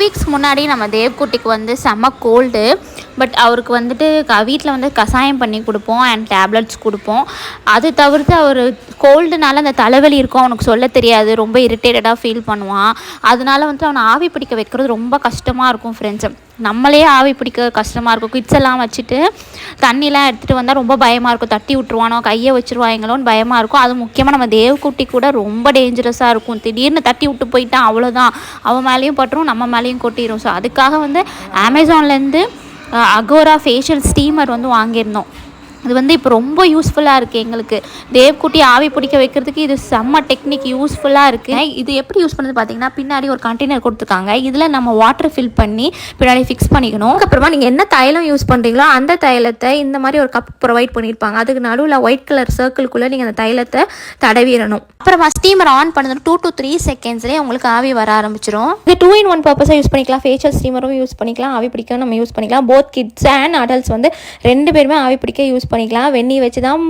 வீக்ஸ்க்கு முன்னாடி நம்ம தேவ்குட்டிக்கு வந்து செம்ம கோல்டு. பட் அவருக்கு வந்துட்டு வீட்டில் வந்து கஷாயம் பண்ணி கொடுப்போம் அண்ட் டேப்லெட்ஸ் கொடுப்போம். அது தவிர்த்து அவர் கோல்டுனால அந்த தலைவலி இருக்கும், அவனுக்கு சொல்ல தெரியாது, ரொம்ப இரிட்டேட்டடாக ஃபீல் பண்ணுவான். அதனால வந்துட்டு அவனை ஆவி பிடிக்க வைக்கிறது ரொம்ப கஷ்டமாக இருக்கும் ஃப்ரெண்ட்ஸு. நம்மளே ஆவி பிடிக்க கஷ்டமாக இருக்கும். கிட்ஸ் எல்லாம் வச்சுட்டு தண்ணிலாம் எடுத்துகிட்டு வந்தால் ரொம்ப பயமாக இருக்கும். தட்டி விட்டுருவானோ, கையை வச்சுருவாங்களோன்னு பயமாக இருக்கும். அது முக்கியமாக நம்ம தேவ்குட்டி கூட ரொம்ப டேஞ்சரஸாக இருக்கும். திடீர்னு தட்டி விட்டு போயிட்டான் அவ்வளோதான், அவன் மேலேயும் பட்டுரும், நம்ம மேலேயும் கொட்டிடும். ஸோ அதுக்காக வந்து அமேசான்லேருந்து அகோரா ஃபேஷியல் ஸ்டீமர் வந்து வாங்கியிருந்தோம். இது வந்து இப்போ ரொம்ப யூஸ்ஃபுல்லாக இருக்குது எங்களுக்கு. தேவ்குட்டி ஆவி பிடிக்க வைக்கிறதுக்கு இது செம்ம டெக்னிக் யூஸ்ஃபுல்லாக இருக்குது. இது எப்படி யூஸ் பண்ணுறது பார்த்தீங்கன்னா, பின்னாடி ஒரு கண்டெய்னர் கொடுத்துருக்காங்க. இதில் நம்ம வாட்டர் ஃபில் பண்ணி பின்னாடி ஃபிக்ஸ் பண்ணிக்கணும். அப்புறமா நீங்கள் என்ன தைலம் யூஸ் பண்ணுறீங்களோ அந்த தைலத்தை இந்த மாதிரி ஒரு கப் ப்ரொவைட் பண்ணியிருப்பாங்க. அதுக்கு நடுவில் ஒயிட் கலர் சர்க்கிள்குள்ளே நீங்கள் அந்த தைலத்தை தடவிடணும். அப்புறமா ஸ்டீமர் ஆன் பண்ணணும். 2 to 3 செகண்ட்ஸ்லேயே உங்களுக்கு ஆவி வர ஆரம்பிச்சிடும். இது 2-in-1 பர்பஸாக யூஸ் பண்ணிக்கலாம். ஃபேஷியல் ஸ்டீமரும் யூஸ் பண்ணிக்கலாம், ஆவி பிடிக்க நம்ம யூஸ் பண்ணிக்கலாம். போத் கிட்ஸ் அண்ட் அடல்ட்ஸ் வந்து 2 பேருமே ஆவி பிடிக்க யூஸ் பண்ணிக்கலாம். வெந்நி வச்சு தான்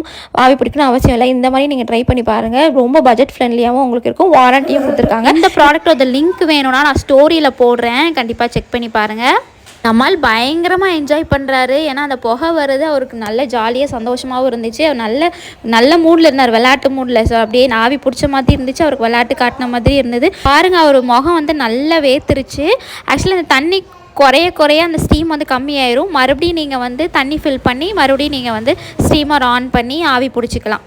ஆவி பிடிக்கணும் அவசியம் இல்லை. இந்த மாதிரி நீங்கள் ட்ரை பண்ணி பாருங்கள். ரொம்ப பட்ஜெட் ஃப்ரெண்ட்லியாகவும் உங்களுக்கு இருக்கும். வாரண்டியும் கொடுத்துருக்காங்க. இந்த ப்ராடக்ட்டோட லிங்க் வேணும்னா நான் ஸ்டோரியில் போடுறேன், கண்டிப்பாக செக் பண்ணி பாருங்கள். நம்மால் பயங்கரமாக என்ஜாய் பண்ணுறாரு. ஏன்னா அந்த புகை வருது, அவருக்கு நல்ல ஜாலியாக சந்தோஷமாகவும் இருந்துச்சு. அவர் நல்ல மூடில் இருந்தார், விளையாட்டு மூடில். ஸோ அப்படியே ஆவி பிடிச்ச மாதிரி இருந்துச்சு, அவருக்கு விளையாட்டு காட்டின மாதிரி இருந்தது. பாருங்கள், அவர் முகம் வந்து நல்லா வேத்துருச்சு. ஆக்சுவலி அந்த தண்ணி குறைய அந்த ஸ்டீம் வந்து கம்மியாயிரும். மறுபடியும் நீங்கள் வந்து தண்ணி ஃபில் பண்ணி மறுபடியும் நீங்கள் வந்து ஸ்டீமர் ஆன் பண்ணி ஆவி பிடிச்சிக்கலாம்.